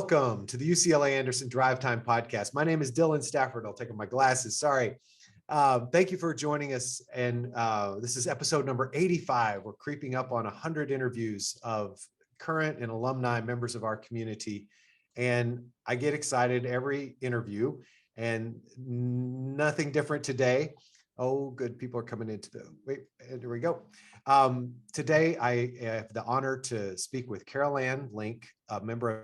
Welcome to the UCLA Anderson Drive Time podcast. My name is Dylan Stafford. I'll take off my glasses. Sorry. Thank you for joining us. And this is episode number 85. We're creeping up on 100 interviews of current and alumni members of our community. And I get excited every interview, and nothing different today. Oh, good. People are coming into the, wait, here we go. Today, I have the honor to speak with Carolanne Link, a member of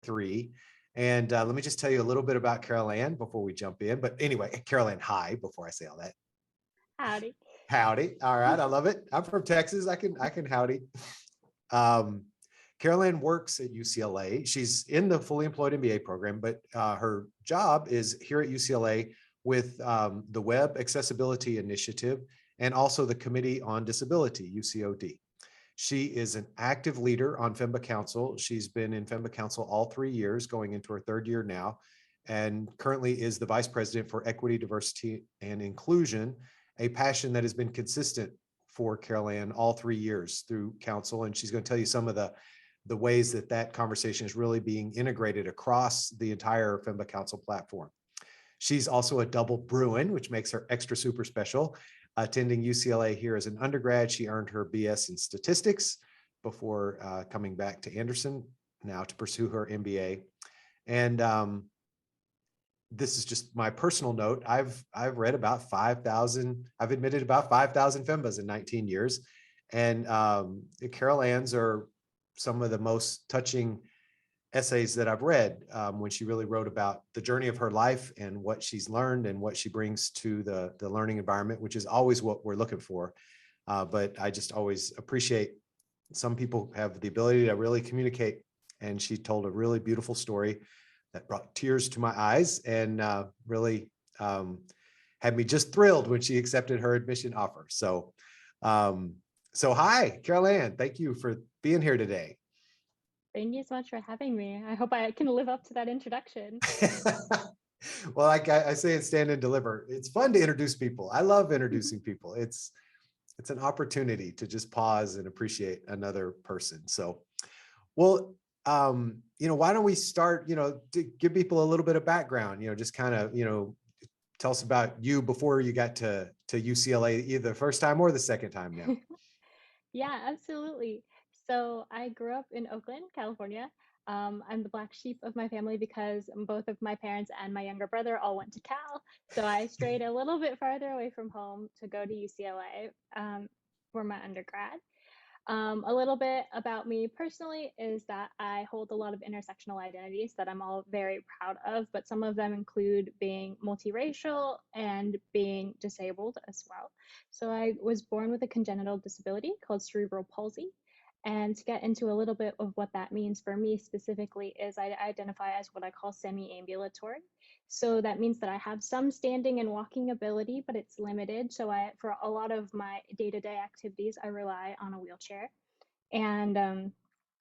3. And let me just tell you a little bit about Carolanne before we jump in. But anyway, Carolanne, hi, before I say all that. Howdy. Howdy. All right. I love it. I'm from Texas. I can howdy. Carolanne works at UCLA. She's in the fully employed MBA program, but her job is here at UCLA with the Web Accessibility Initiative and also the Committee on Disability, UCOD. She is an active leader on FEMBA Council. She's been in FEMBA Council all 3 years, going into her 3rd year now, and currently is the Vice President for Equity, Diversity, and Inclusion, a passion that has been consistent for Carolanne all 3 years through Council. And she's going to tell you some of the ways that that conversation is really being integrated across the entire FEMBA Council platform. She's also a double Bruin, which makes her extra super special. Attending UCLA here as an undergrad, she earned her BS in statistics before coming back to Anderson now to pursue her MBA. And this is just my personal note. I've read about 5,000. I've admitted about 5,000 FEMBAs in 19 years, and Carolanne's are some of the most touching essays that I've read, when she really wrote about the journey of her life and what she's learned and what she brings to the learning environment, which is always what we're looking for. But I just always appreciate some people have the ability to really communicate. And she told a really beautiful story that brought tears to my eyes and really had me just thrilled when she accepted her admission offer. So, hi, Carolanne. Thank you for being here today. Thank you so much for having me. I hope I can live up to that introduction. Well, like I say in Stand and Deliver, it's fun to introduce people. I love introducing people. It's an opportunity to just pause and appreciate another person. So, well, why don't we start, to give people a little bit of background, just kind of, tell us about you before you got to UCLA, either the first time or the second time now. Yeah, absolutely. So I grew up in Oakland, California. I'm the black sheep of my family because both of my parents and my younger brother all went to Cal. So I strayed a little bit farther away from home to go to UCLA for my undergrad. A little bit about me personally is that I hold a lot of intersectional identities that I'm all very proud of, but some of them include being multiracial and being disabled as well. So I was born with a congenital disability called cerebral palsy. And to get into a little bit of what that means for me specifically is I identify as what I call semi-ambulatory. So that means that I have some standing and walking ability, but it's limited. So for a lot of my day-to-day activities, I rely on a wheelchair. And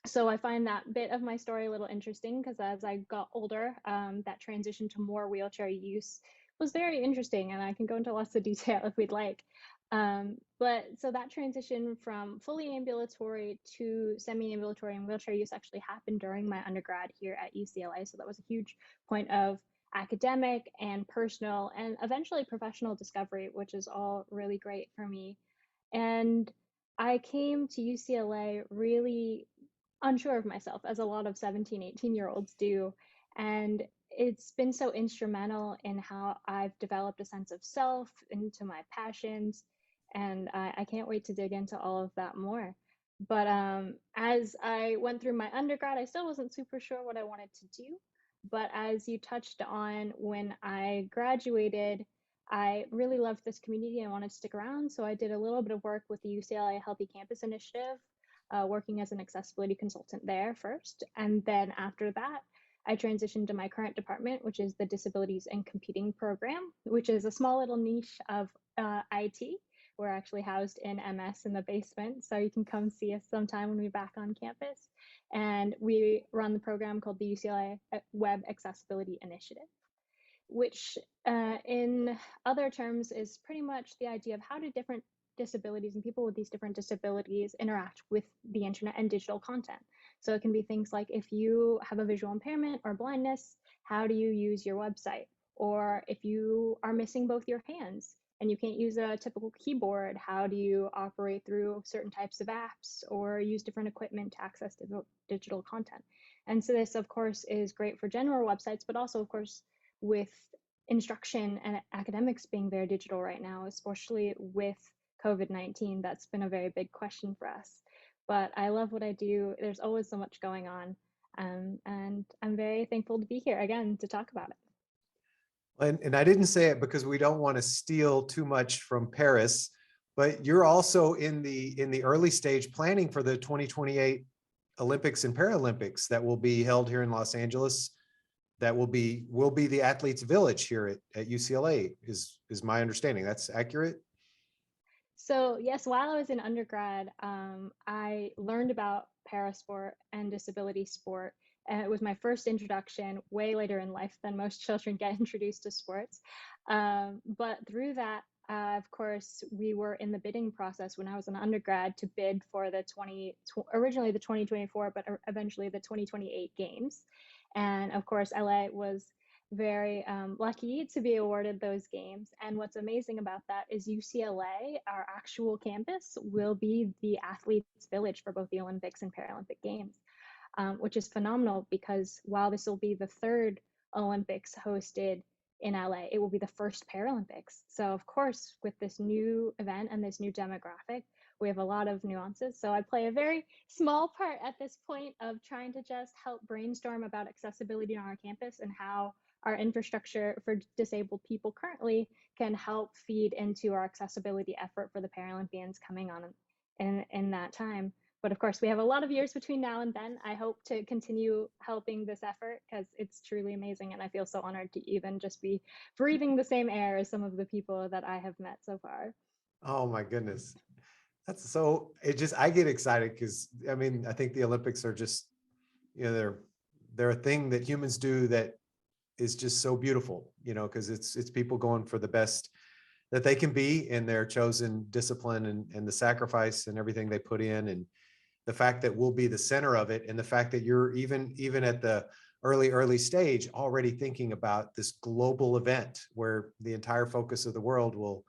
so I find that bit of my story a little interesting because as I got older, that transition to more wheelchair use was very interesting, and I can go into lots of detail if we'd like. But so that transition from fully ambulatory to semi-ambulatory and wheelchair use actually happened during my undergrad here at UCLA. So that was a huge point of academic and personal and eventually professional discovery, which is all really great for me. And I came to UCLA really unsure of myself, as a lot of 17, 18-year-olds do. And it's been so instrumental in how I've developed a sense of self, into my passions, and I can't wait to dig into all of that more. But as I went through my undergrad, I still wasn't super sure what I wanted to do. But as you touched on, when I graduated, I really loved this community and wanted to stick around. So I did a little bit of work with the UCLA Healthy Campus Initiative, working as an accessibility consultant there first. And then after that, I transitioned to my current department, which is the Disabilities and Competing program, which is a small little niche of IT. We're actually housed in MS in the basement, so you can come see us sometime when we're back on campus. And we run the program called the UCLA Web Accessibility Initiative, which in other terms is pretty much the idea of how do different disabilities and people with these different disabilities interact with the internet and digital content. So it can be things like, if you have a visual impairment or blindness, how do you use your website? Or if you are missing both your hands and you can't use a typical keyboard, how do you operate through certain types of apps or use different equipment to access digital content? And so this, of course, is great for general websites, but also, of course, with instruction and academics being very digital right now, especially with COVID-19, that's been a very big question for us. But I love what I do. There's always so much going on. And I'm very thankful to be here again to talk about it. And I didn't say it because we don't want to steal too much from Paris, but you're also in the early stage planning for the 2028 Olympics and Paralympics that will be held here in Los Angeles. That will be the athletes village here at UCLA is my understanding. That's accurate? So yes, while I was in undergrad, I learned about parasport and disability sport. And it was my first introduction way later in life than most children get introduced to sports. But through that, of course, we were in the bidding process when I was an undergrad to bid for the originally the 2024, but eventually the 2028 games. And of course, LA was very lucky to be awarded those games. And what's amazing about that is UCLA, our actual campus, will be the athletes' village for both the Olympics and Paralympic Games, which is phenomenal because while this will be the third Olympics hosted in LA, it will be the first Paralympics. So, of course, with this new event and this new demographic, we have a lot of nuances. So I play a very small part at this point of trying to just help brainstorm about accessibility on our campus and how our infrastructure for disabled people currently can help feed into our accessibility effort for the Paralympians coming on in that time. But of course, we have a lot of years between now and then. I hope to continue helping this effort because it's truly amazing. And I feel so honored to even just be breathing the same air as some of the people that I have met so far. Oh my goodness. That's so, I get excited because I mean, I think the Olympics are just, they're a thing that humans do that is just so beautiful, because it's people going for the best that they can be in their chosen discipline and the sacrifice and everything they put in, and the fact that we'll be the center of it, and the fact that you're even at the early stage already thinking about this global event where the entire focus of the world will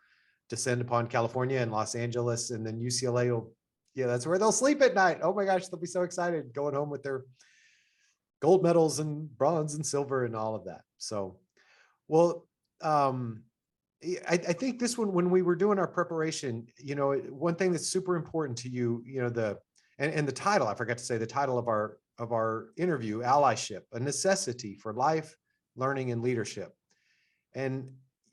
descend upon California and Los Angeles, and then UCLA will, that's where they'll sleep at night. Oh my gosh, they'll be so excited going home with their gold medals and bronze and silver and all of that. So, well, I think this one, when we were doing our preparation, one thing that's super important to you, and the title, I forgot to say the title of our interview, Allyship, a necessity for life, learning, and leadership. And,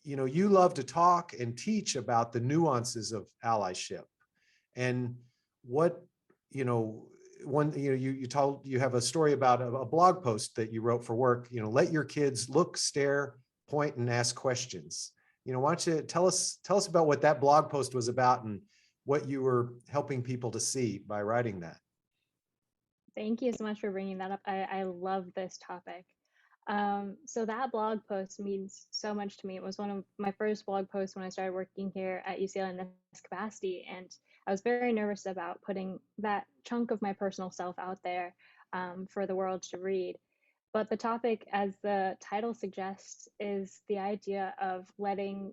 you love to talk and teach about the nuances of allyship and what, you have a story about a blog post that you wrote for work, let your kids look, stare, point, and ask questions. Why don't you tell us about what that blog post was about and what you were helping people to see by writing that? Thank you so much for bringing that up. I love this topic. So that blog post means so much to me. It was one of my first blog posts when I started working here at UCLA in this capacity. And I was very nervous about putting that chunk of my personal self out there for the world to read. But the topic, as the title suggests, is the idea of letting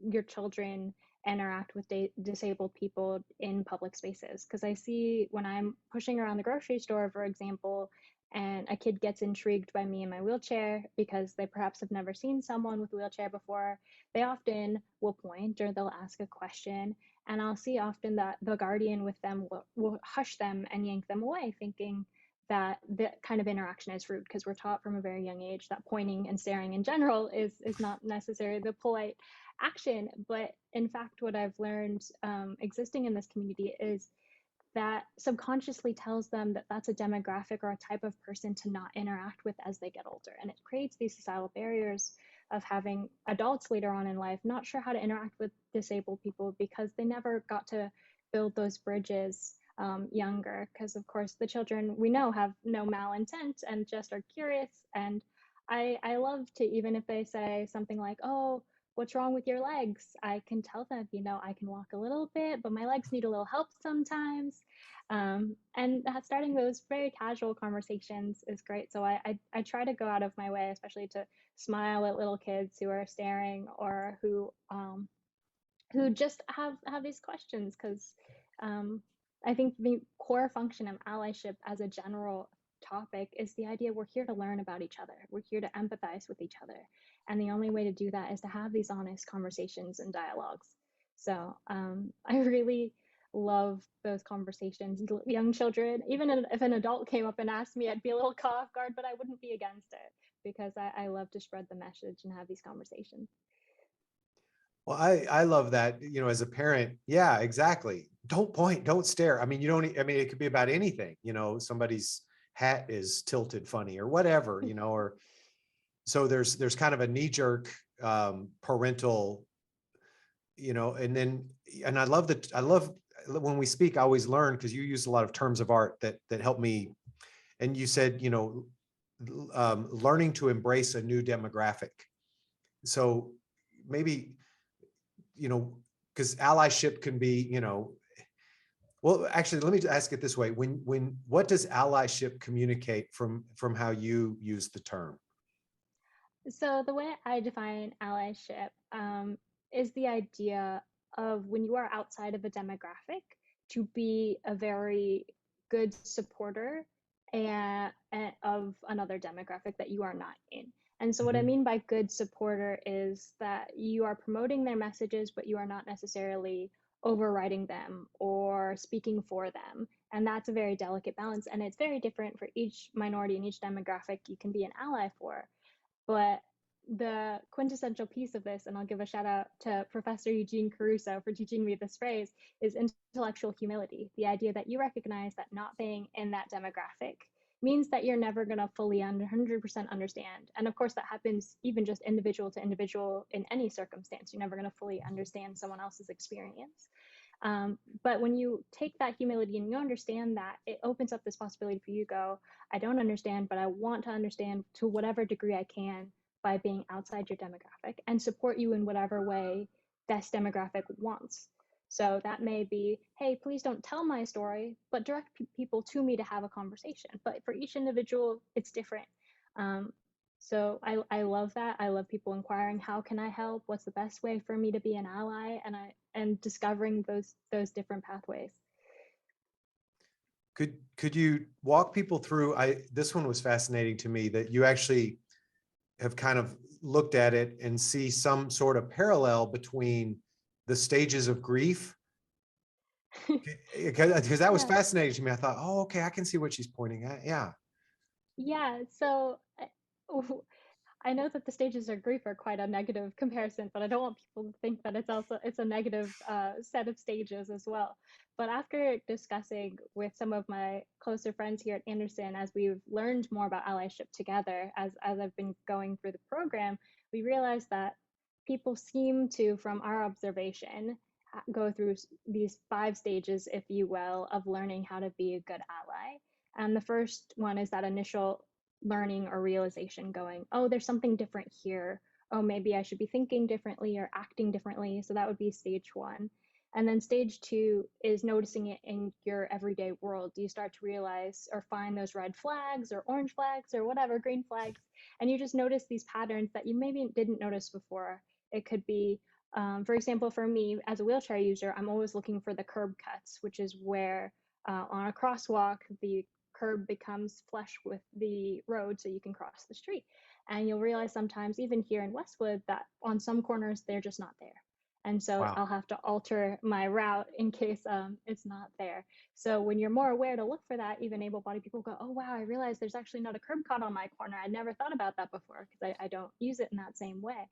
your children interact with disabled people in public spaces. Because I see when I'm pushing around the grocery store, for example, and a kid gets intrigued by me in my wheelchair because they perhaps have never seen someone with a wheelchair before, they often will point or they'll ask a question. And I'll see often that the guardian with them will hush them and yank them away, thinking that that kind of interaction is rude, because we're taught from a very young age that pointing and staring in general is not necessarily the polite action. But in fact, what I've learned existing in this community is that subconsciously tells them that that's a demographic or a type of person to not interact with as they get older. And it creates these societal barriers of having adults later on in life not sure how to interact with disabled people because they never got to build those bridges younger. Because, of course, the children we know have no malintent and just are curious. And I love to, even if they say something like, oh, what's wrong with your legs? I can tell them, I can walk a little bit, but my legs need a little help sometimes. And starting those very casual conversations is great. So I try to go out of my way, especially to smile at little kids who are staring, or who just have these questions, because um, I think the core function of allyship as a general topic is the idea we're here to learn about each other. We're here to empathize with each other. And the only way to do that is to have these honest conversations and dialogues. So I really love those conversations. Young children, even if an adult came up and asked me, I'd be a little caught off guard, but I wouldn't be against it, because I love to spread the message and have these conversations. Well, I love that, as a parent. Yeah, exactly. Don't point, don't stare. I mean, you don't, I mean, it could be about anything, somebody's hat is tilted funny or whatever, or so there's kind of a knee jerk parental, and I love when we speak, I always learn, because you use a lot of terms of art that help me. And you said, learning to embrace a new demographic. So maybe, because allyship can be, well, actually, let me ask it this way. What does allyship communicate from how you use the term? So the way I define allyship is the idea of, when you are outside of a demographic, to be a very good supporter and of another demographic that you are not in. And so what I Mhm. mean by good supporter is that you are promoting their messages, but you are not necessarily overriding them or speaking for them. And that's a very delicate balance. And it's very different for each minority and each demographic you can be an ally for. But the quintessential piece of this, and I'll give a shout out to Professor Eugene Caruso for teaching me this phrase, is intellectual humility. The idea that you recognize that not being in that demographic means that you're never going to fully 100% understand. And of course, that happens even just individual to individual in any circumstance. You're never going to fully understand someone else's experience. But when you take that humility and you understand that, it opens up this possibility for you to go, I don't understand, but I want to understand to whatever degree I can by being outside your demographic, and support you in whatever way this demographic wants. So that may be, hey, please don't tell my story, but direct people to me to have a conversation. But for each individual, it's different. Um, so I love that. I love people inquiring, how can I help? What's the best way for me to be an ally? And discovering those different pathways. Could you walk people through, this one was fascinating to me, that you actually have kind of looked at it and see some sort of parallel between the stages of grief, because that was Yeah. fascinating to me. I thought, oh, okay, I can see what she's pointing at. Yeah. Yeah. So I know that the stages of grief are quite a negative comparison, but I don't want people to think that it's a negative set of stages as well. But after discussing with some of my closer friends here at Anderson, as we've learned more about allyship together, as I've been going through the program, we realized that people seem to, from our observation, go through these 5 stages, if you will, of learning how to be a good ally. And the first one is that initial learning or realization, going, oh, there's something different here. Oh, maybe I should be thinking differently or acting differently. So that would be stage 1. And then stage 2 is noticing it in your everyday world. Do you start to realize or find those red flags or orange flags or whatever, green flags? And you just notice these patterns that you maybe didn't notice before. It could be, for example, for me as a wheelchair user, I'm always looking for the curb cuts, which is where on a crosswalk, the curb becomes flush with the road so you can cross the street. And you'll realize sometimes, even here in Westwood, that on some corners they're just not there. And so Wow. I'll have to alter my route in case it's not there. So when you're more aware to look for that, even able-bodied people go, oh, wow, I realized there's actually not a curb cut on my corner. I never thought about that before, because I don't use it in that same way.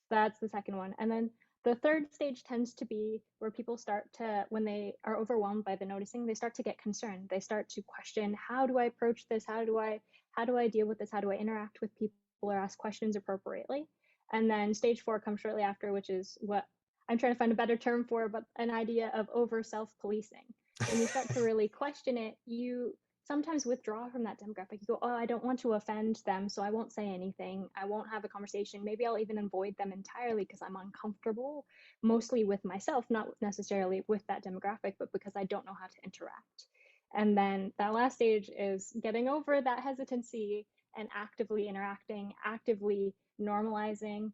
So that's the second one. And then the third stage tends to be where people start to, when they are overwhelmed by the noticing, they start to get concerned. They start to question, how do I approach this? How do I deal with this? How do I interact with people or ask questions appropriately? And then stage 4 comes shortly after, which is what I'm trying to find a better term for, but an idea of over self-policing. When you start to really question it, sometimes withdraw from that demographic. You go, oh, I don't want to offend them, so I won't say anything. I won't have a conversation. Maybe I'll even avoid them entirely because I'm uncomfortable, mostly with myself, not necessarily with that demographic, but because I don't know how to interact. And then that last stage is getting over that hesitancy and actively interacting, actively normalizing,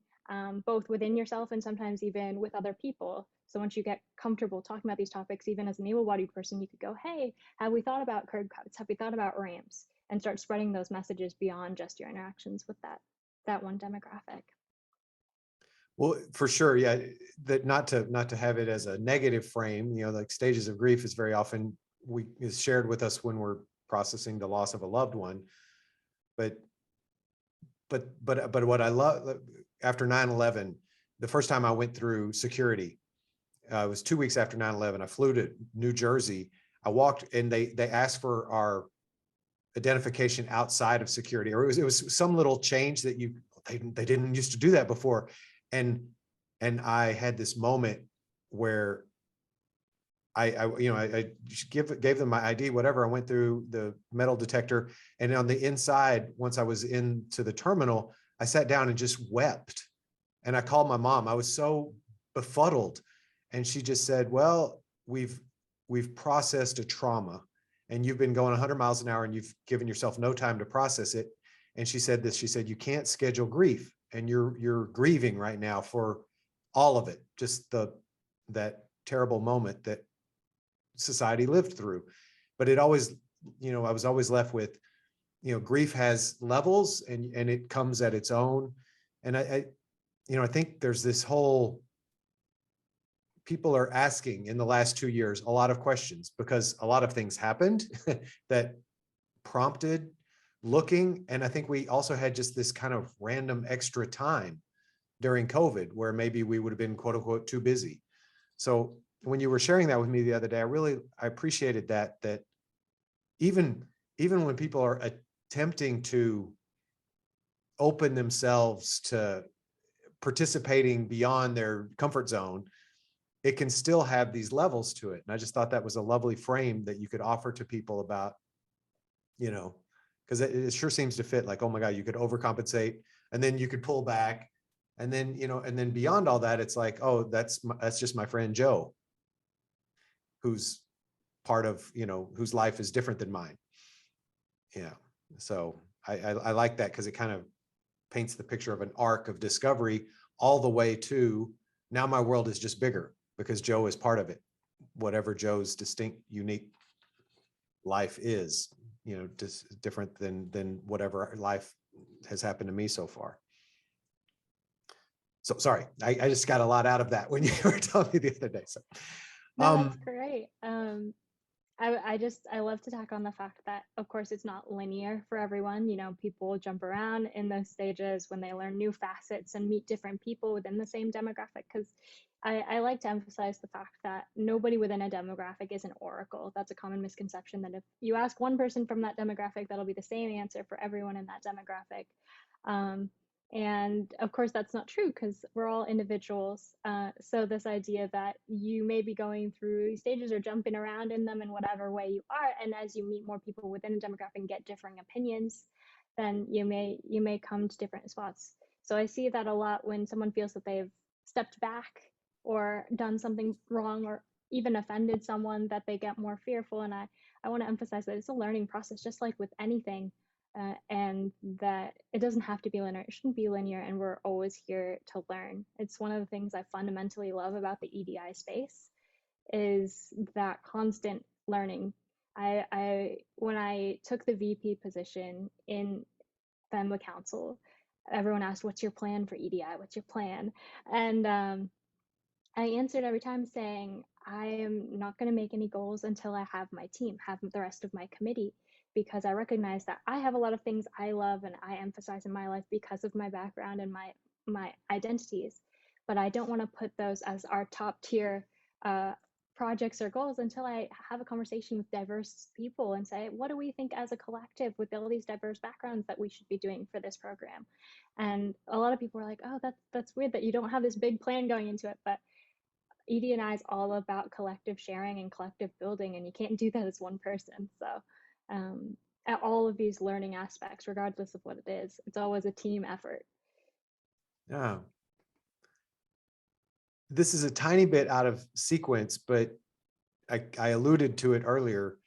both within yourself and sometimes even with other people. So once you get comfortable talking about these topics, even as an able-bodied person, you could go, hey, have we thought about curb cuts? Have we thought about ramps? And start spreading those messages beyond just your interactions with that one demographic. Well, for sure, yeah. That not to have it as a negative frame. Like stages of grief is very often is shared with us when we're processing the loss of a loved one. But what I love after 9/11, the first time I went through security, it was 2 weeks after 9/11. I flew to New Jersey. I walked and they asked for our identification outside of security, or it was some little change that they didn't used to do that before. And I had this moment where I gave them my ID, whatever. I went through the metal detector, and on the inside, once I was into the terminal, I sat down and just wept. And I called my mom. I was so befuddled, and she just said, "Well, we've processed a trauma, and you've been going 100 miles an hour, and you've given yourself no time to process it." And she said this. She said, "You can't schedule grief, and you're grieving right now for all of it, just that terrible moment that society lived through." But it always, I was always left with, grief has levels, and it comes at its own. And I think there's this whole, people are asking in the last 2 years a lot of questions because a lot of things happened that prompted looking. And I think we also had just this kind of random extra time during COVID where maybe we would have been quote unquote too busy. So when you were sharing that with me the other day, I appreciated that even when people are attempting to open themselves to participating beyond their comfort zone, it can still have these levels to it. And I just thought that was a lovely frame that you could offer to people about, because it sure seems to fit, like, oh my God, you could overcompensate and then you could pull back. And then, and then beyond all that, it's like, oh, that's just my friend Joe, who's part of, whose life is different than mine. Yeah. So I like that because it kind of paints the picture of an arc of discovery all the way to now my world is just bigger because Joe is part of it. Whatever Joe's distinct, unique life is, just different than whatever life has happened to me so far. So sorry, I just got a lot out of that when you were telling me the other day. So No, that's great. I love to tack on the fact that, of course, it's not linear for everyone. People jump around in those stages when they learn new facets and meet different people within the same demographic. Because I like to emphasize the fact that nobody within a demographic is an oracle. That's a common misconception, that if you ask one person from that demographic, that'll be the same answer for everyone in that demographic. And of course, that's not true because we're all individuals. So this idea that you may be going through these stages or jumping around in them in whatever way you are, and as you meet more people within a demographic and get differing opinions, then you may come to different spots. So I see that a lot when someone feels that they've stepped back or done something wrong or even offended someone, that they get more fearful. And I want to emphasize that it's a learning process, just like with anything. And that it doesn't have to be linear. It shouldn't be linear, and we're always here to learn. It's one of the things I fundamentally love about the EDI space is that constant learning. When I took the VP position in FEMBA Council, everyone asked, "What's your plan for EDI? What's your plan?" And I answered every time saying, I am not going to make any goals until I have my team, have the rest of my committee, because I recognize that I have a lot of things I love and I emphasize in my life because of my background and my identities. But I don't want to put those as our top tier projects or goals until I have a conversation with diverse people and say, what do we think as a collective with all these diverse backgrounds that we should be doing for this program? And a lot of people are like, oh, that's weird that you don't have this big plan going into it. But ED&I is all about collective sharing and collective building, and you can't do that as one person. So at all of these learning aspects, regardless of what it is. It's always a team effort. Yeah. This is a tiny bit out of sequence, but I alluded to it earlier.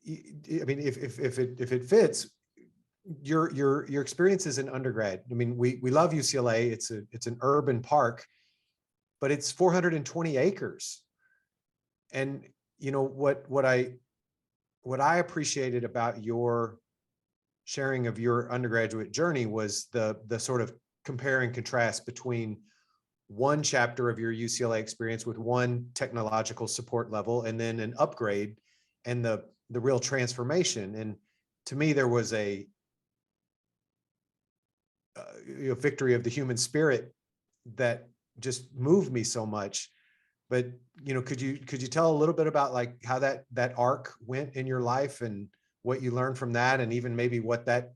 I mean, if it fits, your experiences in undergrad. I mean, we love UCLA. It's an urban park, but it's 420 acres. And you know what I appreciated about your sharing of your undergraduate journey was the sort of compare and contrast between one chapter of your UCLA experience with one technological support level and then an upgrade and the real transformation. And to me, there was a victory of the human spirit that just moved me so much. But could you tell a little bit about like how that arc went in your life and what you learned from that, and even maybe what that,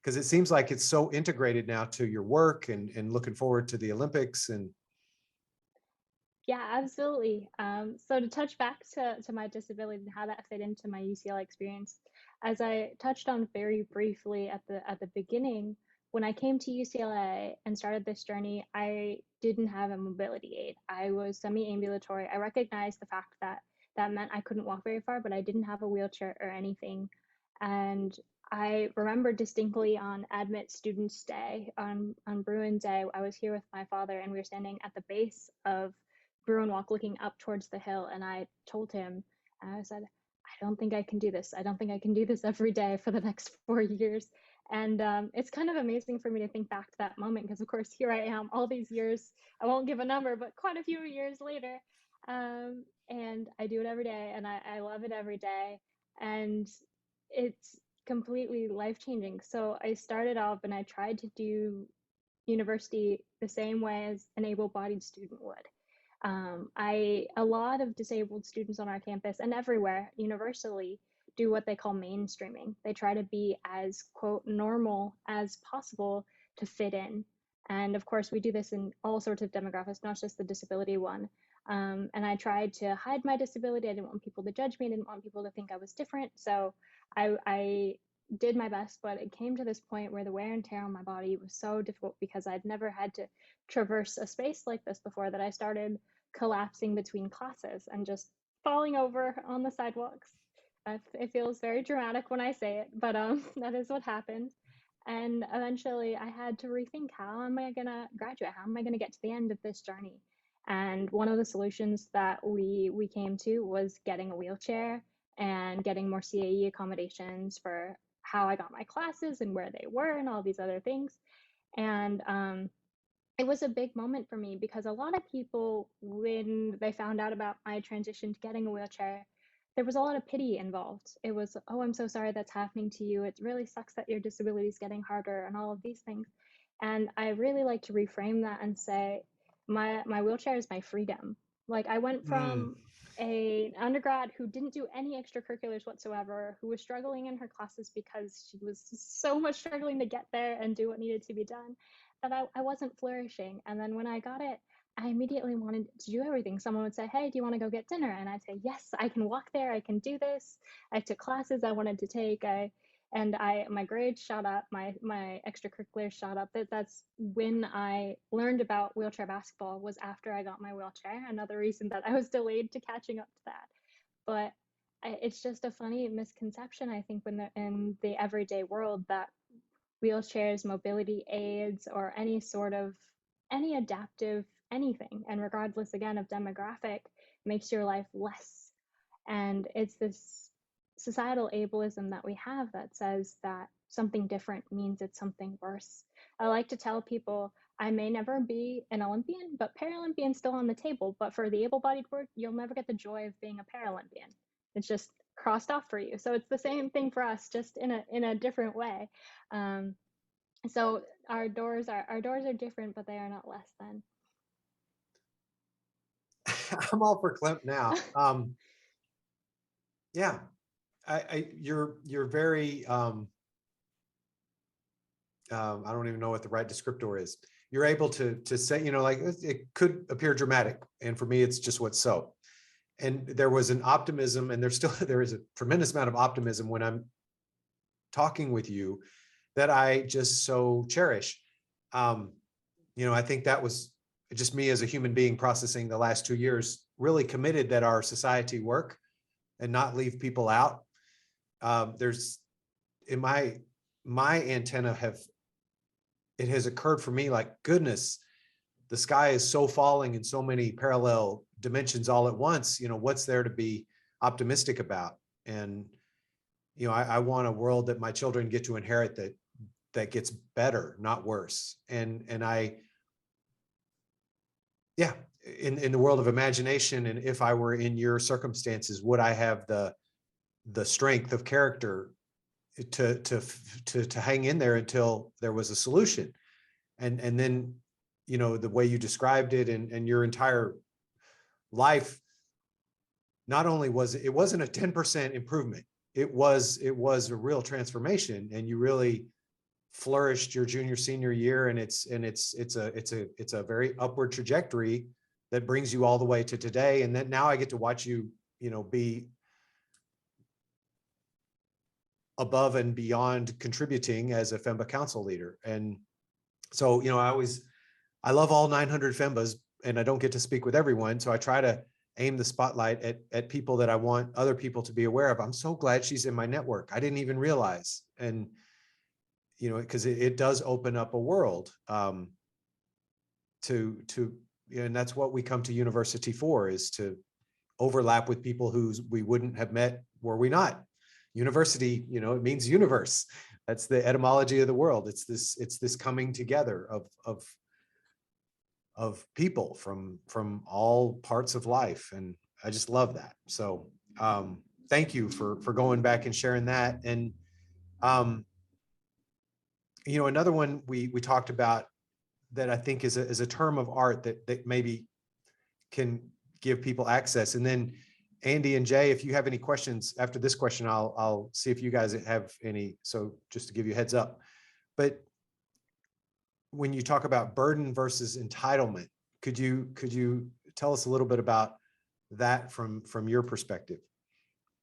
because it seems like it's so integrated now to your work and looking forward to the Olympics and. Yeah, absolutely. So to touch back to my disability and how that fit into my UCLA experience, as I touched on very briefly at the beginning, when I came to UCLA and started this journey, I didn't have a mobility aid. I was semi-ambulatory. I recognized the fact that that meant I couldn't walk very far, but I didn't have a wheelchair or anything. And I remember distinctly on Admit Students Day, on Bruin Day, I was here with my father and we were standing at the base of Bruin Walk looking up towards the hill, and I told him, I said, I don't think I can do this. I don't think I can do this every day for the next 4 years. And it's kind of amazing for me to think back to that moment because, of course, here I am all these years. I won't give a number, but quite a few years later. And I do it every day, and I love it every day. And it's completely life changing. So I started off and I tried to do university the same way as an able bodied student would. A lot of disabled students on our campus and everywhere universally do what they call mainstreaming. They try to be as quote normal as possible to fit in. And of course, we do this in all sorts of demographics, not just the disability one. And I tried to hide my disability. I didn't want people to judge me. I didn't want people to think I was different. So I did my best, but it came to this point where the wear and tear on my body was so difficult because I'd never had to traverse a space like this before that I started collapsing between classes and just falling over on the sidewalks. It feels very dramatic when I say it, but that is what happened. And eventually I had to rethink, how am I going to graduate? How am I going to get to the end of this journey? And one of the solutions that we came to was getting a wheelchair and getting more CAE accommodations for how I got my classes and where they were and all these other things. And it was a big moment for me because a lot of people, when they found out about my transition to getting a wheelchair, there was a lot of pity involved. It was, oh, I'm so sorry that's happening to you. It really sucks that your disability is getting harder and all of these things. And I really like to reframe that and say, my wheelchair is my freedom. Like I went Mm. from a undergrad who didn't do any extracurriculars whatsoever, who was struggling in her classes because she was so much struggling to get there and do what needed to be done, that I wasn't flourishing. And then when I got it, I immediately wanted to do everything. Someone would say, hey, do you want to go get dinner? And I'd say, yes, I can walk there. I can do this. I took classes I wanted to take. My grades shot up, my extracurriculars shot up. That's when I learned about wheelchair basketball, was after I got my wheelchair. Another reason that I was delayed to catching up to that. But it's just a funny misconception, I think, when in the everyday world, that wheelchairs, mobility aids, or any adaptive anything, and regardless again of demographic, makes your life less. And it's this societal ableism that we have that says that something different means it's something worse. I like to tell people, I may never be an Olympian, but Paralympian's still on the table. But for the able-bodied word, you'll never get the joy of being a Paralympian. It's just crossed off for you. So it's the same thing for us, just in a different way. So our doors are different, but they are not less than. I'm all for Klimt now. Yeah, you're very I don't even know what the right descriptor is. You're able to say, like it could appear dramatic, and for me, it's just what's so. and there was an optimism, and there is a tremendous amount of optimism when I'm talking with you that I just so cherish. Um, I think that was just me as a human being processing the last 2 years, really committed that our society work and not leave people out. There's in my antenna it has occurred for me like, goodness, the sky is so falling in so many parallel dimensions all at once. What's there to be optimistic about? And I want a world that my children get to inherit that gets better, not worse. And yeah, in the world of imagination, and if I were in your circumstances, would I have the strength of character to hang in there until there was a solution? And then, the way you described it, and your entire life, not only it wasn't a 10% improvement, it was a real transformation, and you really flourished your junior senior year, and it's a very upward trajectory that brings you all the way to today. And then now I get to watch you, be above and beyond contributing as a FEMBA council leader. And so, I love all 900 FEMBAs, and I don't get to speak with everyone. So I try to aim the spotlight at people that I want other people to be aware of. I'm so glad she's in my network. I didn't even realize. And, because it does open up a world and that's what we come to university for, is to overlap with people who we wouldn't have met were we not. University, it means universe. That's the etymology of the world. It's this coming together of people from all parts of life. And I just love that. So thank you for going back and sharing that. And another one we talked about that I think is a term of art that maybe can give people access. And then Andy and Jay, if you have any questions after this question, I'll see if you guys have any. So just to give you a heads up. But when you talk about burden versus entitlement, could you tell us a little bit about that from your perspective?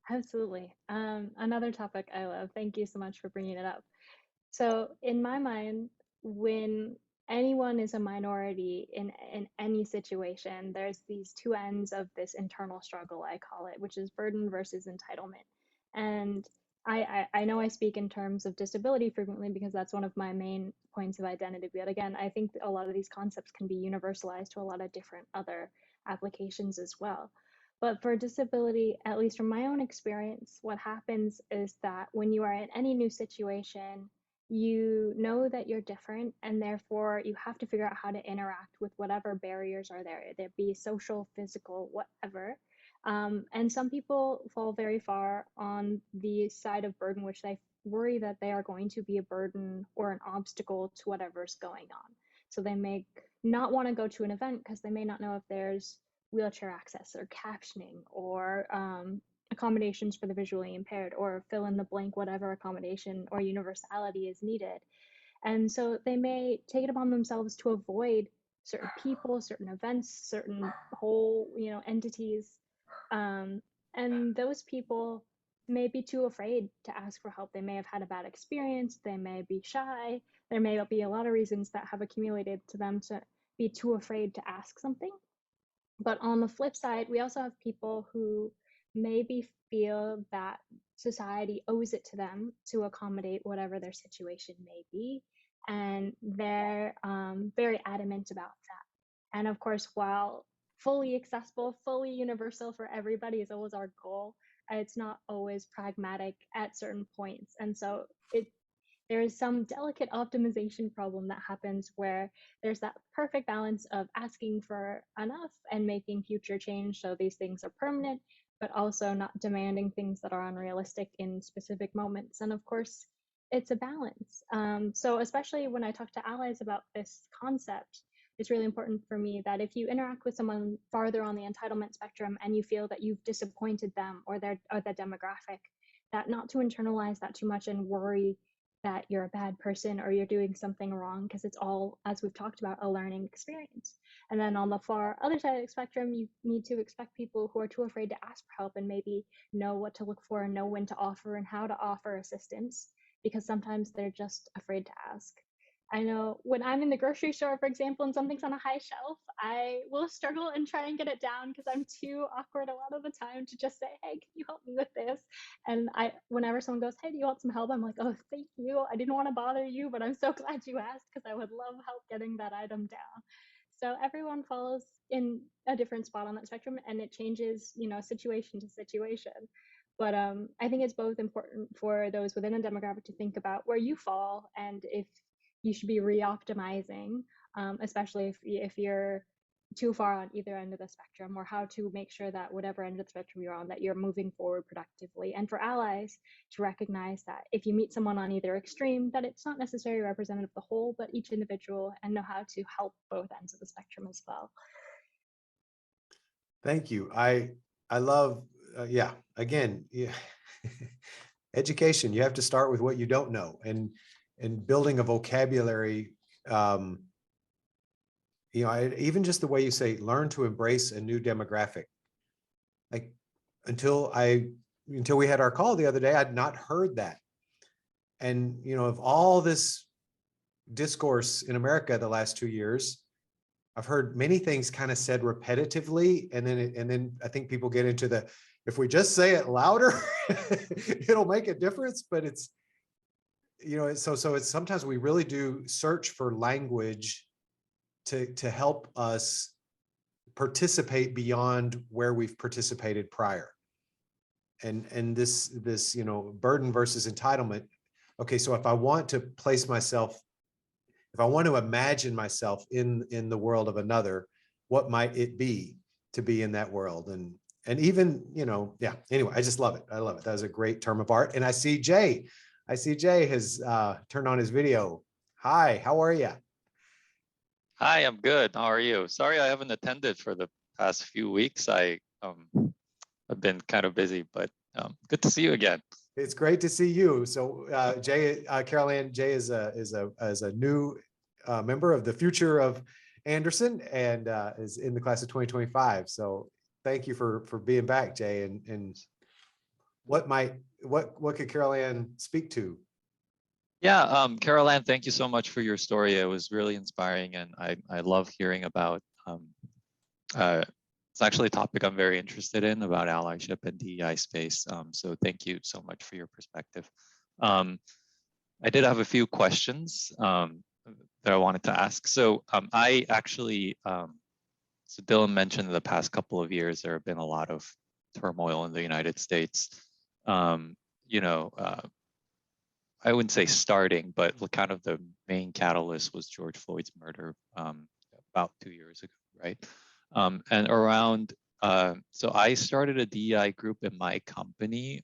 Absolutely. Another topic I love. Thank you so much for bringing it up. So in my mind, when anyone is a minority in any situation, there's these two ends of this internal struggle, I call it, which is burden versus entitlement. And I know I speak in terms of disability frequently because that's one of my main points of identity. But again, I think a lot of these concepts can be universalized to a lot of different other applications as well. But for disability, at least from my own experience, what happens is that when you are in any new situation, you know that you're different, and therefore you have to figure out how to interact with whatever barriers are there, either be social, physical, whatever. And some people fall very far on the side of burden, which they worry that they are going to be a burden or an obstacle to whatever's going on. So they may not want to go to an event because they may not know if there's wheelchair access or captioning or accommodations for the visually impaired, or fill in the blank whatever accommodation or universality is needed. And so they may take it upon themselves to avoid certain people, certain events, certain whole, entities. Um, and those people may be too afraid to ask for help. They may have had a bad experience. They may be shy. There may be a lot of reasons that have accumulated to them to be too afraid to ask something. But on the flip side, we also have people who maybe feel that society owes it to them to accommodate whatever their situation may be. And they're very adamant about that. And of course, while fully accessible, fully universal for everybody is always our goal, it's not always pragmatic at certain points. And so there is some delicate optimization problem that happens where there's that perfect balance of asking for enough and making future change so these things are permanent, but also not demanding things that are unrealistic in specific moments. And of course, it's a balance. So especially when I talk to allies about this concept, it's really important for me that if you interact with someone farther on the entitlement spectrum and you feel that you've disappointed them or their demographic, that not to internalize that too much and worry that you're a bad person or you're doing something wrong, because it's all, as we've talked about, a learning experience. And then on the far other side of the spectrum, you need to expect people who are too afraid to ask for help and maybe know what to look for and know when to offer and how to offer assistance, because sometimes they're just afraid to ask. I know when I'm in the grocery store, for example, and something's on a high shelf, I will struggle and try and get it down because I'm too awkward a lot of the time to just say, "Hey, can you help me with this?" And whenever someone goes, "Hey, do you want some help?" I'm like, "Oh, thank you. I didn't want to bother you, but I'm so glad you asked because I would love help getting that item down." So everyone falls in a different spot on that spectrum, and it changes, situation to situation. But I think it's both important for those within a demographic to think about where you fall and if you should be re-optimizing, especially if you're too far on either end of the spectrum, or how to make sure that whatever end of the spectrum you're on, that you're moving forward productively. And for allies to recognize that if you meet someone on either extreme, that it's not necessarily representative of the whole, but each individual, and know how to help both ends of the spectrum as well. Thank you. I love, yeah, again, yeah. Education, you have to start with what you don't know, and building a vocabulary. Even just the way you say, learn to embrace a new demographic. Like until we had our call the other day, I'd not heard that. And, of all this discourse in America the last 2 years, I've heard many things kind of said repetitively. And then I think people get into if we just say it louder, it'll make a difference. But it's, so it's sometimes we really do search for language to help us participate beyond where we've participated prior. And this burden versus entitlement. Okay, so if I want to place myself, if I want to imagine myself in the world of another, what might it be to be in that world? And even, yeah, anyway, I just love it. I love it. That was a great term of art. And I see Jay has turned on his video. Hi, how are you? Hi, I'm good. How are you? Sorry, I haven't attended for the past few weeks. I've been kind of busy, but good to see you again. It's great to see you. So Jay Carolanne, Jay is a new member of the future of Anderson, and is in the class of 2025. So thank you for being back, Jay. And what could Carolanne speak to? Yeah, Carolanne, thank you so much for your story. It was really inspiring, and I love hearing about. It's actually a topic I'm very interested in, about allyship and DEI space. So thank you so much for your perspective. I did have a few questions that I wanted to ask. So I actually, so Dylan mentioned in the past couple of years, there have been a lot of turmoil in the United States. I wouldn't say starting, but kind of the main catalyst was George Floyd's murder about 2 years ago, right? And around, so I started a DEI group in my company.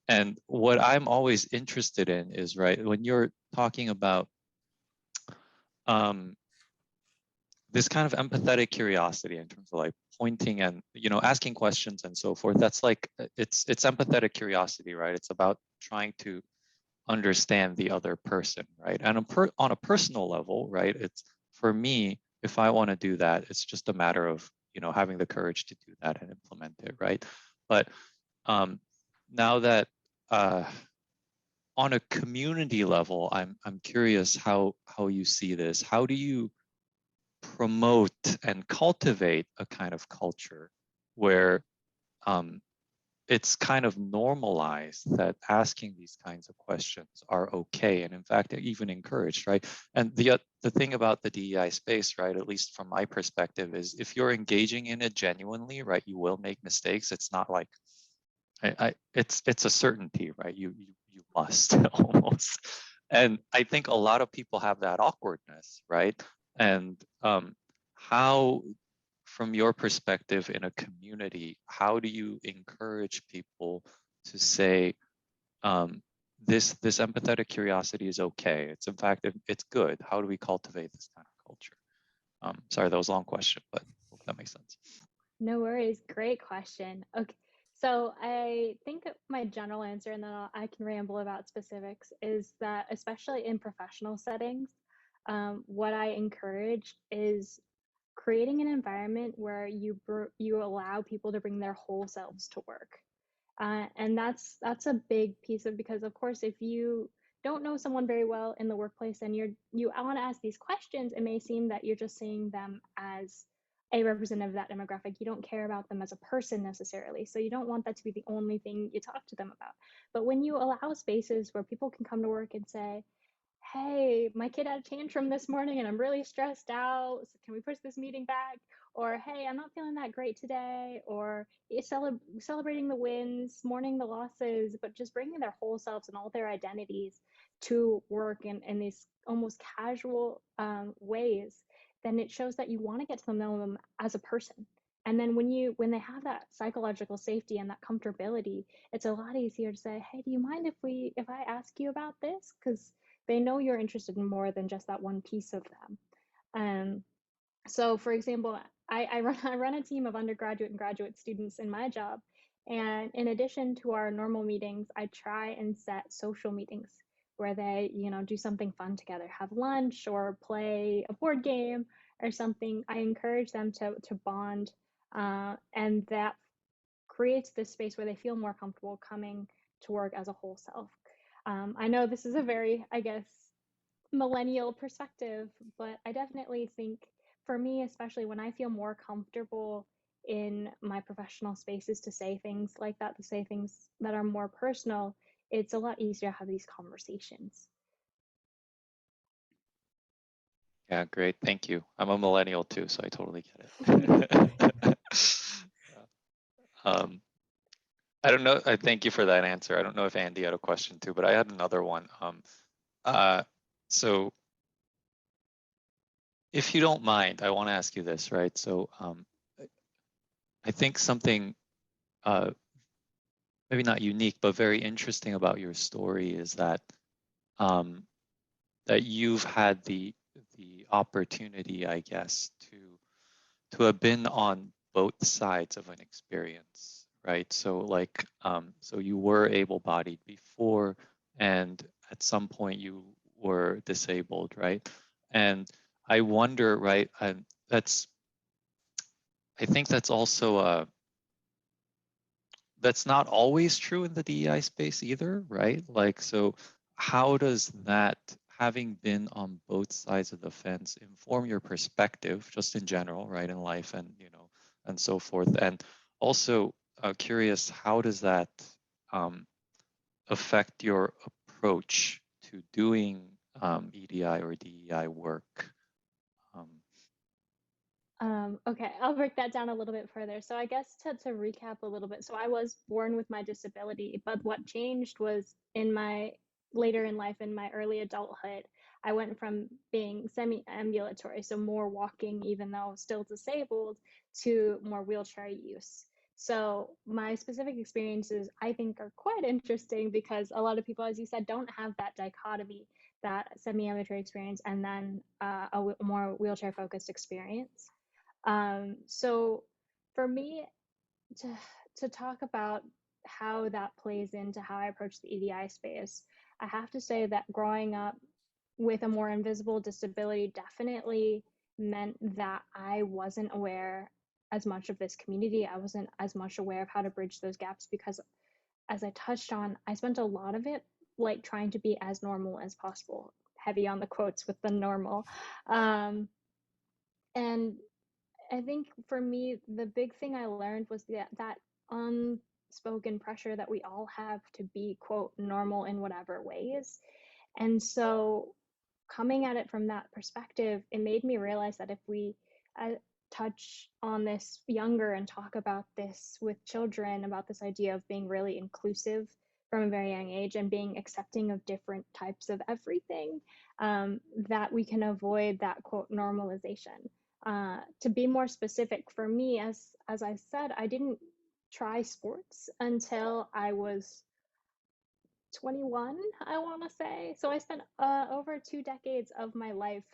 And what I'm always interested in is, right, when you're talking about this kind of empathetic curiosity in terms of like pointing and, asking questions and so forth, that's like, it's empathetic curiosity, right? It's about trying to understand the other person, right? And on a personal level, right, it's, for me, if I want to do that, it's just a matter of, having the courage to do that and implement it, right? But now that on a community level, I'm curious how you see this. How do you promote and cultivate a kind of culture where it's kind of normalized that asking these kinds of questions are okay, and in fact even encouraged, right? And the thing about the DEI space, right, at least from my perspective, is if you're engaging in it genuinely, right, you will make mistakes. It's not like it's a certainty, right? You must almost. And I think a lot of people have that awkwardness, right? And how, from your perspective in a community, how do you encourage people to say, this empathetic curiosity is okay? It's, in fact, it's good. How do we cultivate this kind of culture? Sorry, that was a long question, but I hope that makes sense. No worries. Great question. Okay. So I think my general answer, and then I can ramble about specifics, is that especially in professional settings, what I encourage is creating an environment where you allow people to bring their whole selves to work. And that's a big piece of, because of course if you don't know someone very well in the workplace and you want to ask these questions, it may seem that you're just seeing them as a representative of that demographic. You don't care about them as a person necessarily, so you don't want that to be the only thing you talk to them about. But when you allow spaces where people can come to work and say, hey, my kid had a tantrum this morning and I'm really stressed out, so can we push this meeting back? Or hey, I'm not feeling that great today. Or celebrating the wins, mourning the losses, but just bringing their whole selves and all their identities to work in these almost casual ways, then it shows that you want to get to know them as a person. And then when they have that psychological safety and that comfortability, it's a lot easier to say, hey, do you mind if I ask you about this? Because they know you're interested in more than just that one piece of them. So for example, I run a team of undergraduate and graduate students in my job. And in addition to our normal meetings, I try and set social meetings where they, do something fun together, have lunch or play a board game or something. I encourage them to bond, and that creates this space where they feel more comfortable coming to work as a whole self. I know this is a very, I guess, millennial perspective, but I definitely think for me, especially when I feel more comfortable in my professional spaces to say things like that, to say things that are more personal, it's a lot easier to have these conversations. Yeah, great. Thank you. I'm a millennial too, so I totally get it. um, I don't know. I thank you for that answer. I don't know if Andy had a question too, but I had another one. So if you don't mind, I want to ask you this, right? So I think something maybe not unique, but very interesting about your story is that that you've had the opportunity, I guess, to have been on both sides of an experience, right? So like, so you were able-bodied before, and at some point you were disabled, right? And I wonder, right? I think that's also that's not always true in the DEI space either, right? Like, so how does that, having been on both sides of the fence, inform your perspective just in general, right, in life and, and so forth? And also curious, how does that affect your approach to doing EDI or DEI work? Okay, I'll break that down a little bit further. So I guess to recap a little bit. So I was born with my disability, but what changed was in my later in life, in my early adulthood, I went from being semi-ambulatory, so more walking, even though still disabled, to more wheelchair use. So my specific experiences, I think, are quite interesting because a lot of people, as you said, don't have that dichotomy, that semi-ambulatory experience and then a more wheelchair-focused experience. So for me to talk about how that plays into how I approach the EDI space, I have to say that growing up with a more invisible disability definitely meant that I wasn't aware as much of this community. I wasn't as much aware of how to bridge those gaps because, as I touched on, I spent a lot of it like trying to be as normal as possible, heavy on the quotes with the normal. And I think for me, the big thing I learned was that unspoken pressure that we all have to be, quote, normal in whatever ways. And so coming at it from that perspective, it made me realize that if we touch on this younger and talk about this with children, about this idea of being really inclusive from a very young age and being accepting of different types of everything, that we can avoid that, quote, normalization. To be more specific, for me, as I said, I didn't try sports until I was 21, I want to say. So I spent over 2 decades of my life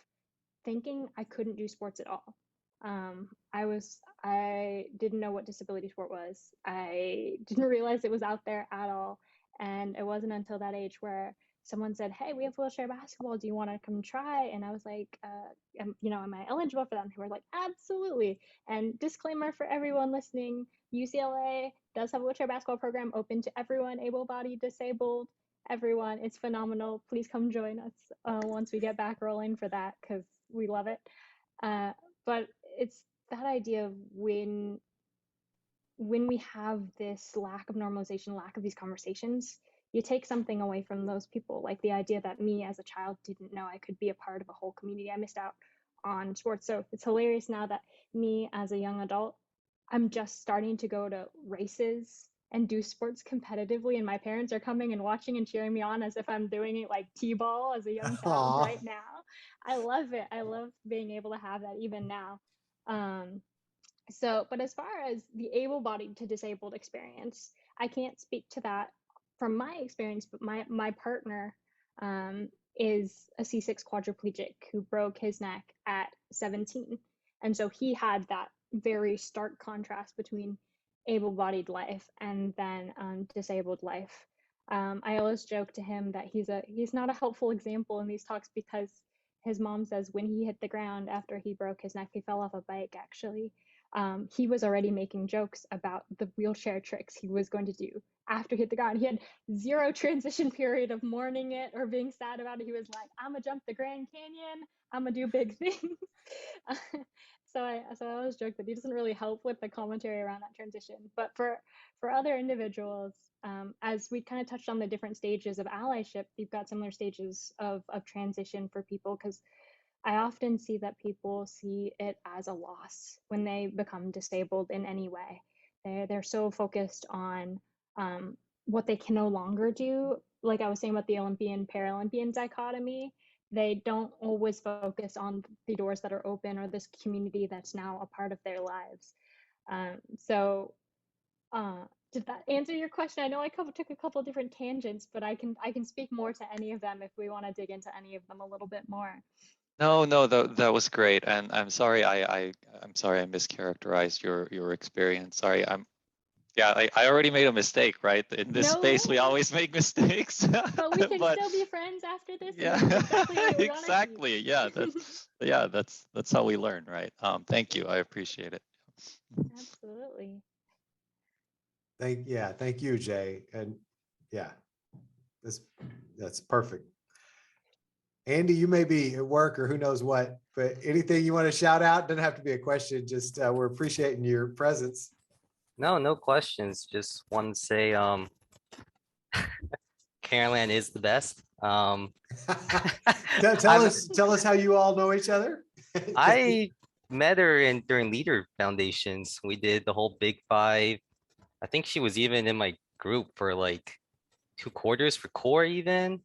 thinking I couldn't do sports at all. I didn't know what disability sport was. I didn't realize it was out there at all. And it wasn't until that age where someone said, "Hey, we have wheelchair basketball. Do you want to come try?" And I was like, am I eligible for that?" And they were like, "Absolutely." And disclaimer for everyone listening, UCLA does have a wheelchair basketball program open to everyone, able-bodied, disabled, everyone. It's phenomenal. Please come join us once we get back rolling for that, because we love it. But it's that idea of when we have this lack of normalization, lack of these conversations, you take something away from those people. Like the idea that me as a child didn't know I could be a part of a whole community. I missed out on sports. So it's hilarious now that me as a young adult, I'm just starting to go to races and do sports competitively, and my parents are coming and watching and cheering me on as if I'm doing it like t-ball as a young child Aw. right now. I love it. I love being able to have that even now. But as far as the able-bodied to disabled experience, I can't speak to that from my experience, but my partner is a C6 quadriplegic who broke his neck at 17. And so he had that very stark contrast between able-bodied life and then disabled life. I always joke to him that he's not a helpful example in these talks, because his mom says when he hit the ground after he broke his neck, he fell off a bike actually. He was already making jokes about the wheelchair tricks he was going to do after he hit the ground. He had zero transition period of mourning it or being sad about it. He was like, "I'm gonna jump the Grand Canyon. I'm gonna do big things." So I always joke that he doesn't really help with the commentary around that transition. But for other individuals, as we kind of touched on the different stages of allyship, you've got similar stages of transition for people, because I often see that people see it as a loss when they become disabled in any way. They're so focused on what they can no longer do. Like I was saying about the Olympian Paralympian dichotomy, they don't always focus on the doors that are open or this community that's now a part of their lives. Um, so, uh, did that answer your question? I know I took a couple different tangents, but I can speak more to any of them if we want to dig into any of them a little bit more. No, no, that was great, and I'm sorry I'm sorry I mischaracterized your experience. Sorry, I already made a mistake, right? In this space, we No, always make mistakes. but we can But still be friends after this, and yeah, that's exactly what we want to exactly. Yeah, that's how we learn, right? Thank you. I appreciate it. Absolutely. Thank you, Jay. And yeah, that's that's perfect. Andy, you may be at work or who knows what, but anything you want to shout out, doesn't have to be a question. Just we're appreciating your presence. No, no questions. Just want to say, Carolanne is the best. Tell us how you all know each other. I met her during Leader Foundations. We did the whole Big Five. I think she was even in my group for like 2 quarters for core even.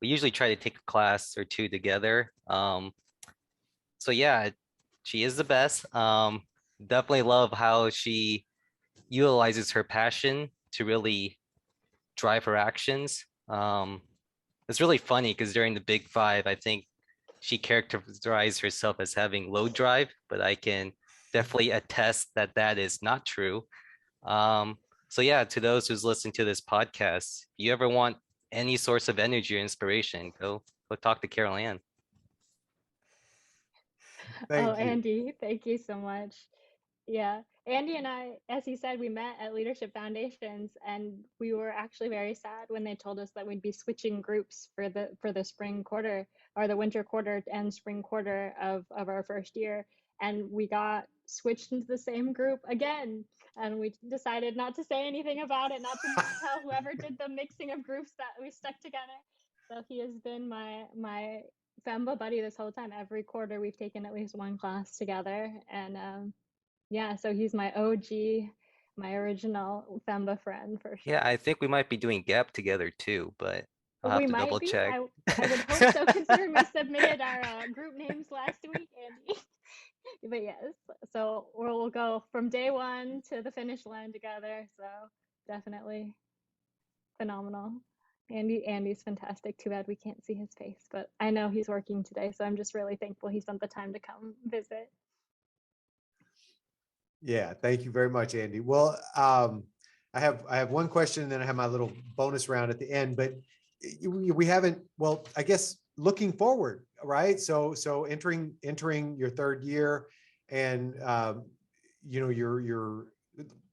We usually try to take a class or two together. So yeah, she is the best. Definitely love how she utilizes her passion to really drive her actions. It's really funny because during the Big Five, I think she characterized herself as having low drive, but I can definitely attest that that is not true. So yeah, to those who's listening to this podcast, if you ever want any source of energy or inspiration, go talk to Carolanne. Thank you. Andy, thank you so much. Yeah, Andy and I, as he said, we met at Leadership Foundations, and we were actually very sad when they told us that we'd be switching groups for the spring quarter, or the winter quarter and spring quarter of our first year, and we got switched into the same group again, and we decided not to say anything about it, not to tell whoever did the mixing of groups that we stuck together. So he has been my FEMBA buddy this whole time. Every quarter we've taken at least one class together, and yeah, so he's my OG, my original FEMBA friend for Yeah, sure. I think we might be doing Gap together too, but I'll have We to might double be. check. I would hope so, considering we submitted our group names last week, Andy. But yes, so we'll go from day one to the finish line together. So definitely phenomenal. Andy's fantastic. Too bad we can't see his face, but I know he's working today, so I'm just really thankful he spent the time to come visit. Yeah, thank you very much, Andy. Well, I have one question, and then I have my little bonus round at the end. But we haven't. Well, I guess looking forward, right? So entering your third year, and you know,